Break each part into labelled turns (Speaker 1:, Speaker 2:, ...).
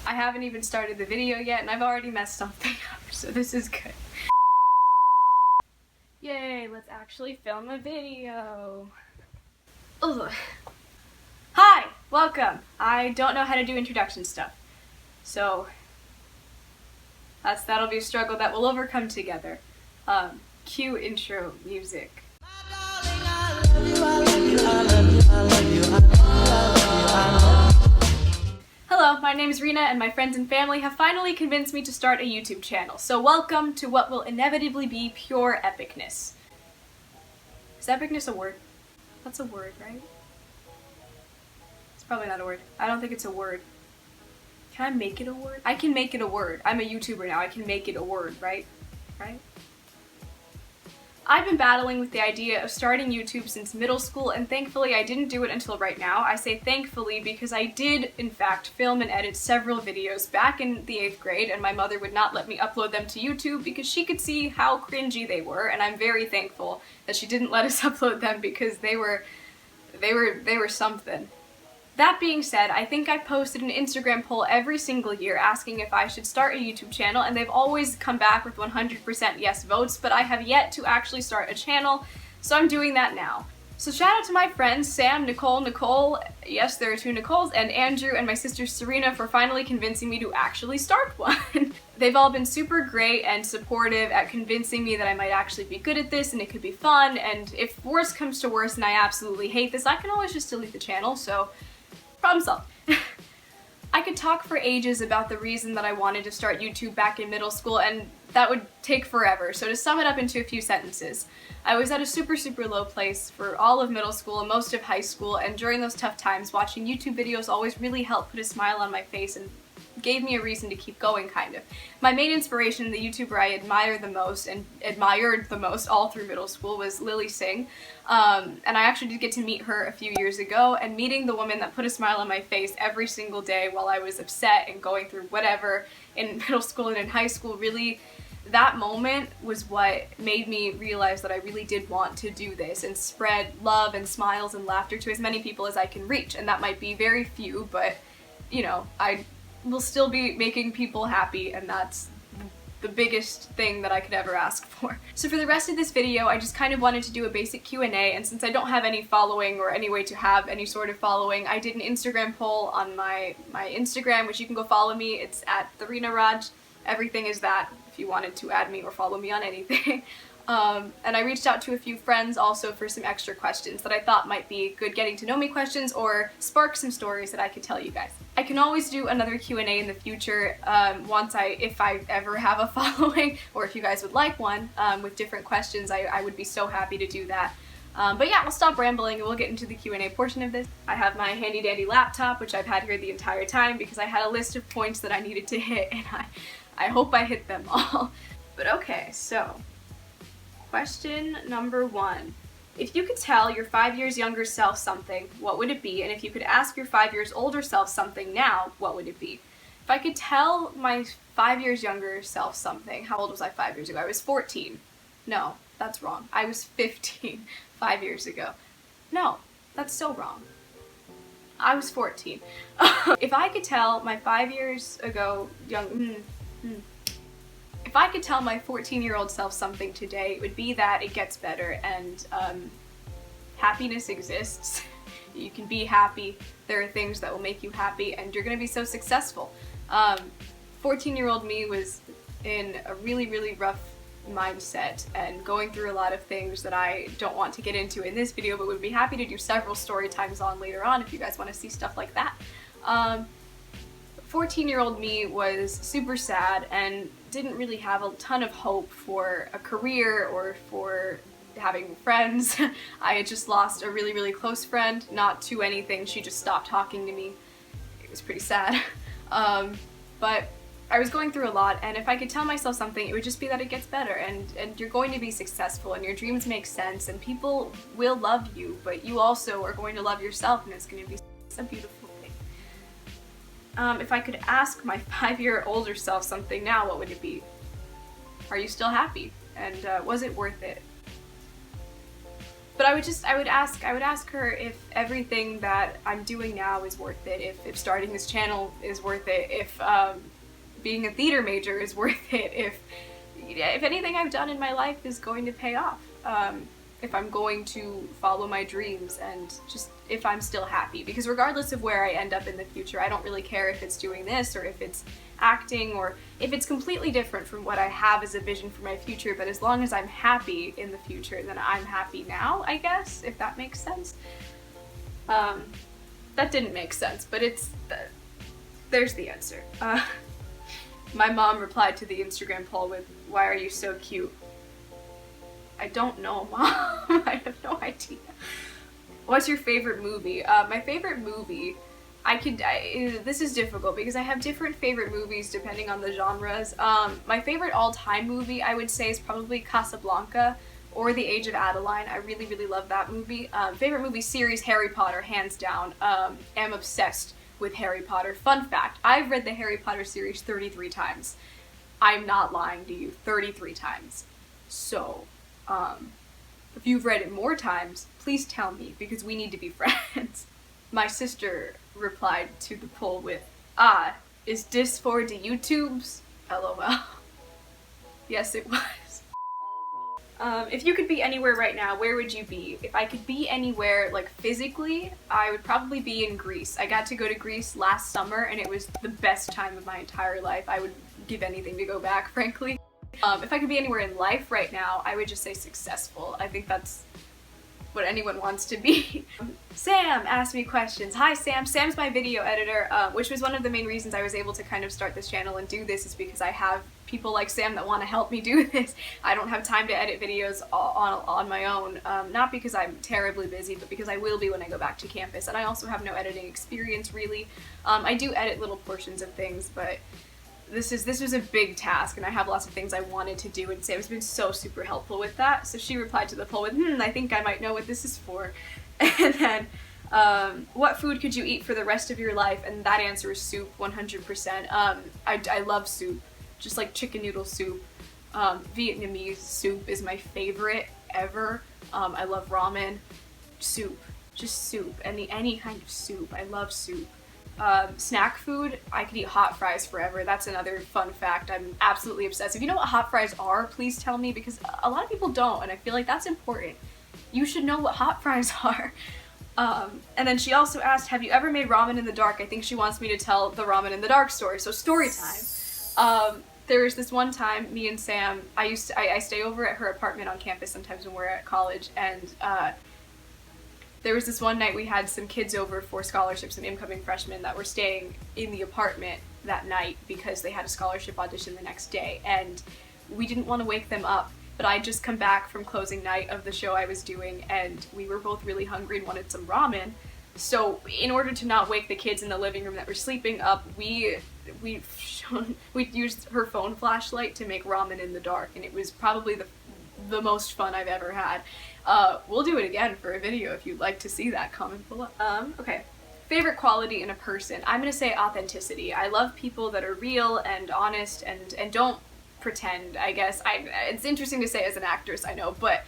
Speaker 1: I haven't even started the video yet and I've already messed something up, so this is good. Yay, let's actually film a video. Ugh. Hi, welcome. I don't know how to do introduction stuff, so that'll be a struggle that we'll overcome together. Cue intro music. Hello, my name is Rina and my friends and family have finally convinced me to start a YouTube channel, so welcome to what will inevitably be pure epicness. Is epicness a word? That's a word, right? It's probably not a word. I don't think it's a word. Can I make it a word? I can make it a word. I'm a YouTuber now. I can make it a word, right? Right? I've been battling with the idea of starting YouTube since middle school, and thankfully I didn't do it until right now. I say thankfully because I did, in fact, film and edit several videos back in the 8th grade, and my mother would not let me upload them to YouTube because she could see how cringy they were, and I'm very thankful that she didn't let us upload them because they were something. That being said, I think I posted an Instagram poll every single year asking if I should start a YouTube channel, and they've always come back with 100% yes votes, but I have yet to actually start a channel, so I'm doing that now. So shout out to my friends Sam, Nicole, yes there are 2 Nicoles, and Andrew and my sister Serena for finally convincing me to actually start one. They've all been super great and supportive at convincing me that I might actually be good at this and it could be fun, and if worse comes to worse and I absolutely hate this, I can always just delete the channel, so problem solved. I could talk for ages about the reason that I wanted to start YouTube back in middle school, and that would take forever. So to sum it up into a few sentences, I was at a super low place for all of middle school and most of high school, and during those tough times, watching YouTube videos always really helped put a smile on my face and gave me a reason to keep going, kind of. My main inspiration, the YouTuber I admire the most and admired the most all through middle school, was Lily Singh. And I actually did get to meet her a few years ago, and meeting the woman that put a smile on my face every single day while I was upset and going through whatever in middle school and in high school, really, that moment was what made me realize that I really did want to do this and spread love and smiles and laughter to as many people as I can reach. And that might be very few, but, you know, I will still be making people happy, and that's the biggest thing that I could ever ask for. So for the rest of this video, I just kind of wanted to do a basic Q&A, and since I don't have any following or any way to have any sort of following, I did an Instagram poll on my Instagram, which you can go follow me. It's at the Rinoodle. Everything is that if you wanted to add me or follow me on anything. And I reached out to a few friends also for some extra questions that I thought might be good getting to know me questions or spark some stories that I could tell you guys. I can always do another Q&A in the future if I ever have a following, or if you guys would like one with different questions. I would be so happy to do that. But yeah, we'll stop rambling and we'll get into the Q&A portion of this. I have my handy dandy laptop, which I've had here the entire time because I had a list of points that I needed to hit, and I hope I hit them all. But okay, so question number 1. If you could tell your 5 years younger self something, what would it be? And if you could ask your 5 years older self something now, what would it be? If I could tell my 5 years younger self something, how old was I 5 years ago? I was 14. No, that's wrong. I was 15 5 years ago. No, that's so wrong. I was 14. If I could tell my 5 years ago if I could tell my 14-year-old self something today, it would be that it gets better and happiness exists. You can be happy. There are things that will make you happy, and you're gonna be so successful. 14-year-old me was in a really rough mindset and going through a lot of things that I don't want to get into in this video, but would be happy to do several story times on later on if you guys want to see stuff like that. 14-year-old me was super sad and didn't really have a ton of hope for a career or for having friends. I had just lost a really close friend, not to anything, she just stopped talking to me. It was pretty sad. But I was going through a lot, and if I could tell myself something, it would just be that it gets better, and you're going to be successful, and your dreams make sense, and people will love you, but you also are going to love yourself, and it's going to be a beautiful thing. If I could ask my 5-year older self something now, what would it be? Are you still happy? And was it worth it? But I would ask her if everything that I'm doing now is worth it, if starting this channel is worth it, if being a theater major is worth it, if anything I've done in my life is going to pay off, if I'm going to follow my dreams, and just if I'm still happy. Because regardless of where I end up in the future, I don't really care if it's doing this or if it's acting or if it's completely different from what I have as a vision for my future, but as long as I'm happy in the future, then I'm happy now, I guess, if that makes sense. That didn't make sense, but there's the answer. My mom replied to the Instagram poll with, "Why are you so cute?" I don't know, Mom. I have no idea. What's your favorite movie? My favorite movie, this is difficult because I have different favorite movies depending on the genres. My favorite all-time movie, I would say, is probably Casablanca or The Age of Adeline. I really, really love that movie. Favorite movie series, Harry Potter, hands down. Am obsessed with Harry Potter. Fun fact, I've read the Harry Potter series 33 times. I'm not lying to you, 33 times. So, if you've read it more times, please tell me, because we need to be friends. My sister replied to the poll with, is this for the YouTubes? LOL. Yes, it was. If you could be anywhere right now, where would you be? If I could be anywhere, like physically, I would probably be in Greece. I got to go to Greece last summer and it was the best time of my entire life. I would give anything to go back, frankly. If I could be anywhere in life right now, I would just say successful. I think that's what anyone wants to be. Sam asked me questions. Hi Sam. Sam's my video editor, which was one of the main reasons I was able to kind of start this channel and do this, is because I have people like Sam that want to help me do this. I don't have time to edit videos on my own, not because I'm terribly busy, but because I will be when I go back to campus, and I also have no editing experience really. I do edit little portions of things, but this was a big task and I have lots of things I wanted to do, and Sam's been so super helpful with that. So she replied to the poll with, I think I might know what this is for. And then, what food could you eat for the rest of your life? And that answer is soup, 100%. I love soup, just like chicken noodle soup. Vietnamese soup is my favorite ever. I love ramen. Soup, just soup, any kind of soup. I love soup. Snack food, I could eat hot fries forever. That's another fun fact. I'm absolutely obsessed. If you know what hot fries are, please tell me, because a lot of people don't, and I feel like that's important. You should know what hot fries are. And then she also asked, have you ever made ramen in the dark? I think she wants me to tell the ramen in the dark story, so story time. There was this one time, me and Sam, I stay over at her apartment on campus sometimes when we're at college, and there was this one night we had some kids over for scholarships, some incoming freshmen that were staying in the apartment that night because they had a scholarship audition the next day, and we didn't want to wake them up, but I'd just come back from closing night of the show I was doing, and we were both really hungry and wanted some ramen. So in order to not wake the kids in the living room that were sleeping up, we used her phone flashlight to make ramen in the dark, and it was probably the most fun I've ever had. We'll do it again for a video if you'd like to see that. Comment below. Okay. Favorite quality in a person. I'm gonna say authenticity. I love people that are real and honest and don't pretend, I guess. It's interesting to say as an actress, I know, but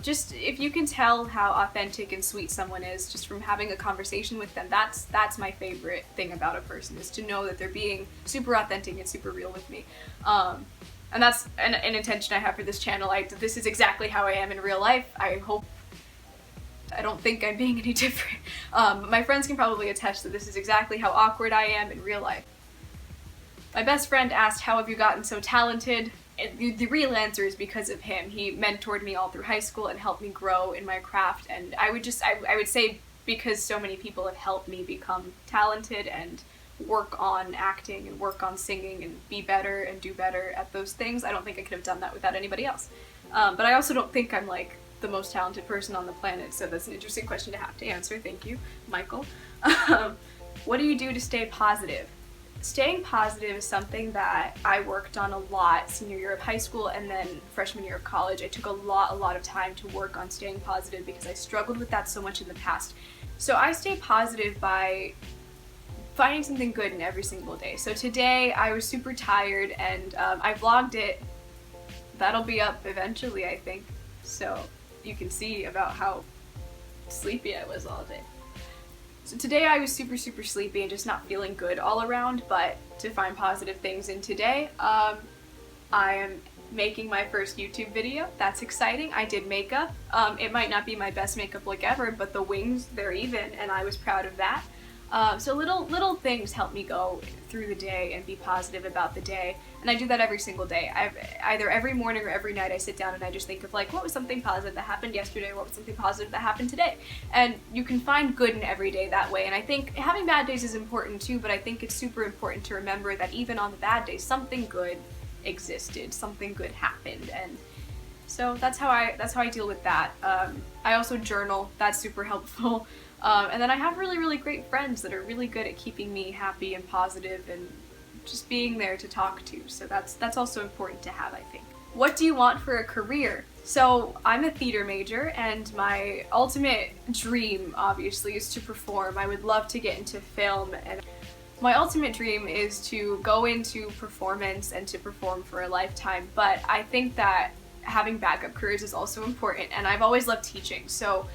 Speaker 1: just if you can tell how authentic and sweet someone is just from having a conversation with them, that's my favorite thing about a person, is to know that they're being super authentic and super real with me. And that's an intention I have for this channel. This is exactly how I am in real life. I don't think I'm being any different. My friends can probably attest that this is exactly how awkward I am in real life. My best friend asked, how have you gotten so talented? And the real answer is because of him. He mentored me all through high school and helped me grow in my craft, and I would say because so many people have helped me become talented and work on acting and work on singing and be better and do better at those things. I don't think I could have done that without anybody else. But I also don't think I'm like the most talented person on the planet, so that's an interesting question to have to answer. Thank you, Michael. What do you do to stay positive? Staying positive is something that I worked on a lot senior year of high school and then freshman year of college. I took a lot of time to work on staying positive because I struggled with that so much in the past. So I stay positive by finding something good in every single day. So today I was super tired and I vlogged it. That'll be up eventually, I think. So you can see about how sleepy I was all day. So today I was super sleepy and just not feeling good all around, but to find positive things in today, I am making my first YouTube video. That's exciting. I did makeup. It might not be my best makeup look ever, but the wings, they're even, and I was proud of that. So little things help me go through the day and be positive about the day, and I do that every single day. Either every morning or every night I sit down and I just think of like, what was something positive that happened yesterday, what was something positive that happened today? And you can find good in every day that way, and I think having bad days is important too, but I think it's super important to remember that even on the bad days, something good existed, something good happened, and so that's how I deal with that. I also journal. That's super helpful. And then I have really great friends that are really good at keeping me happy and positive and just being there to talk to. So that's also important to have, I think. What do you want for a career? So I'm a theater major, and my ultimate dream, obviously, is to perform. I would love to get into film, and my ultimate dream is to go into performance and to perform for a lifetime, but I think that having backup careers is also important, and I've always loved teaching. So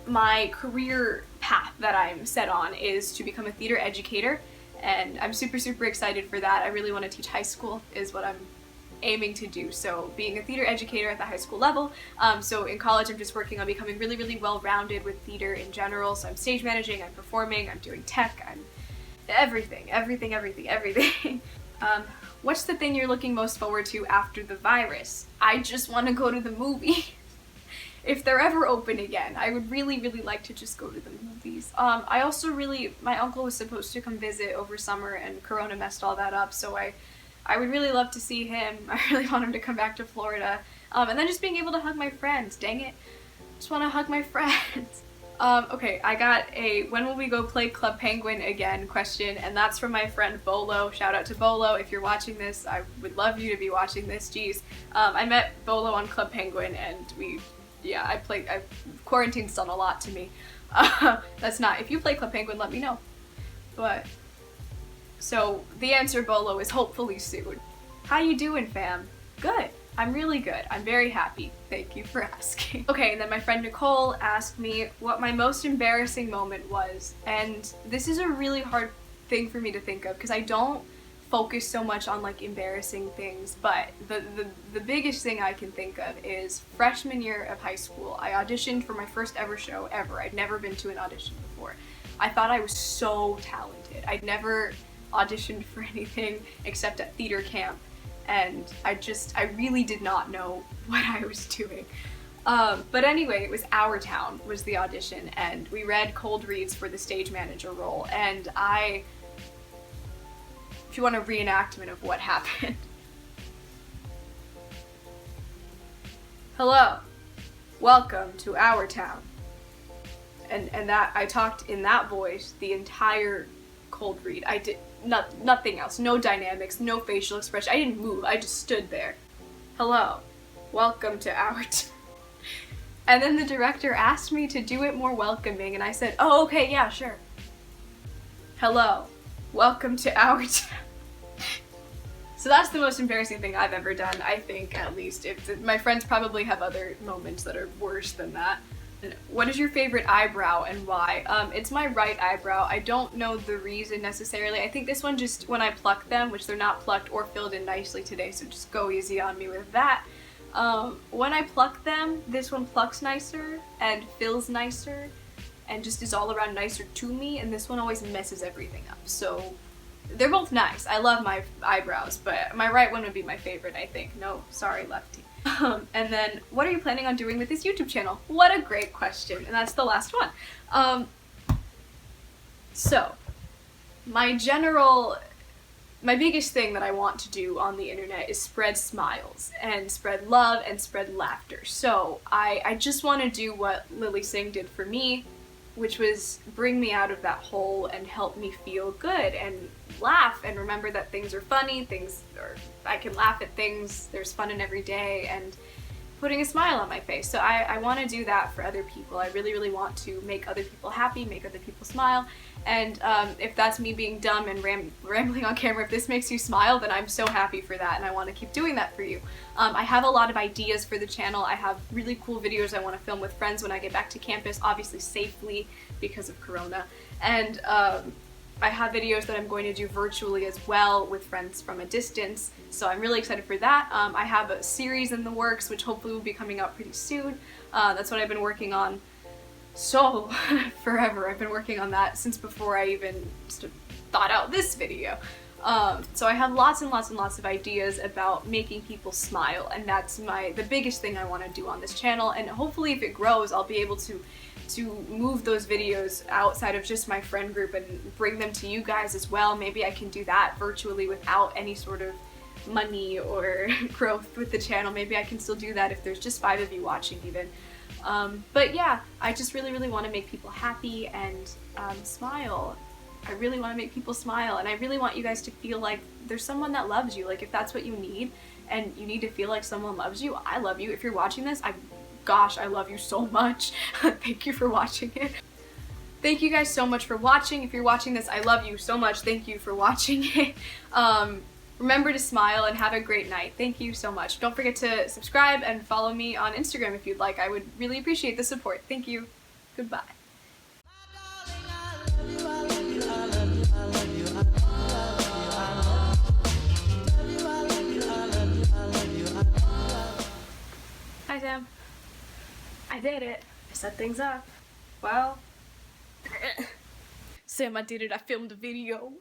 Speaker 1: my career path that I'm set on is to become a theater educator, and I'm super excited for that. I really want to teach high school is what I'm aiming to do. So being a theater educator at the high school level. So in college I'm just working on becoming really well-rounded with theater in general. So I'm stage managing, I'm performing, I'm doing tech, I'm everything. What's the thing you're looking most forward to after the virus? I just want to go to the movies. If they're ever open again, I would really like to just go to the movies. I also my uncle was supposed to come visit over summer and Corona messed all that up, so I would really love to see him. I really want him to come back to Florida. And then just being able to hug my friends, dang it. Just want to hug my friends. Okay, I got a when will we go play Club Penguin again question, and that's from my friend Bolo. Shout out to Bolo. If you're watching this, I would love you to be watching this, jeez. I met Bolo on Club Penguin, and quarantine's done a lot to me. That's not, if you play Club Penguin, let me know. But, so, the answer, Bolo, is hopefully soon. How you doing, fam? Good. I'm really good. I'm very happy. Thank you for asking. Okay, and then my friend Nicole asked me what my most embarrassing moment was, and this is a really hard thing for me to think of because I don't focus so much on like embarrassing things, but the biggest thing I can think of is freshman year of high school. I auditioned for my first ever show ever. I'd never been to an audition before. I thought I was so talented. I'd never auditioned for anything except at theater camp, and I really did not know what I was doing. But anyway, it was Our Town was the audition, and we read cold reads for the stage manager role, and if you want a reenactment of what happened. Hello, welcome to Our Town. And that I talked in that voice the entire cold read. I did nothing else, no dynamics, no facial expression. I didn't move, I just stood there. Hello, welcome to Our Town. And then the director asked me to do it more welcoming, and I said, oh, okay, yeah, sure. Hello, welcome to Our Town. So that's the most embarrassing thing I've ever done, I think, at least. My friends probably have other moments that are worse than that. What is your favorite eyebrow and why? It's my right eyebrow. I don't know the reason necessarily. I think this one just, when I pluck them, which they're not plucked or filled in nicely today, so just go easy on me with that. When I pluck them, this one plucks nicer and fills nicer and just is all around nicer to me, and this one always messes everything up. So they're both nice. I love my eyebrows, but my right one would be my favorite, I think. No, sorry, lefty. And then, what are you planning on doing with this YouTube channel? What a great question, and that's the last one. So, my biggest thing that I want to do on the internet is spread smiles, and spread love, and spread laughter. So, I just want to do what Lily Singh did for me, which was bring me out of that hole and help me feel good and laugh and remember that things are funny, I can laugh at things, there's fun in every day, and putting a smile on my face. So I want to do that for other people. I really want to make other people happy, make other people smile, And if that's me being dumb and rambling on camera, if this makes you smile, then I'm so happy for that and I want to keep doing that for you. I have a lot of ideas for the channel. I have really cool videos I want to film with friends when I get back to campus, obviously safely because of Corona. And I have videos that I'm going to do virtually as well with friends from a distance, so I'm really excited for that. I have a series in the works which hopefully will be coming out pretty soon. That's what I've been working on forever. I've been working on that since before I even thought out this video. So I have lots and lots and lots of ideas about making people smile, and that's the biggest thing I want to do on this channel, and hopefully if it grows I'll be able to move those videos outside of just my friend group and bring them to you guys as well. Maybe I can do that virtually without any sort of money or growth with the channel. Maybe I can still do that if there's just 5 of you watching even. But yeah, I just really want to make people happy and smile. I really want to make people smile, and I really want you guys to feel like there's someone that loves you. Like if that's what you need and you need to feel like someone loves you, I love you. If you're watching this, gosh, I love you so much. Thank you for watching it. Thank you guys so much for watching. If you're watching this, I love you so much. Thank you for watching it. Remember to smile and have a great night. Thank you so much. Don't forget to subscribe and follow me on Instagram if you'd like. I would really appreciate the support. Thank you. Goodbye. Hi, Sam. I did it. I set things up. Well, Sam, I did it. I filmed a video.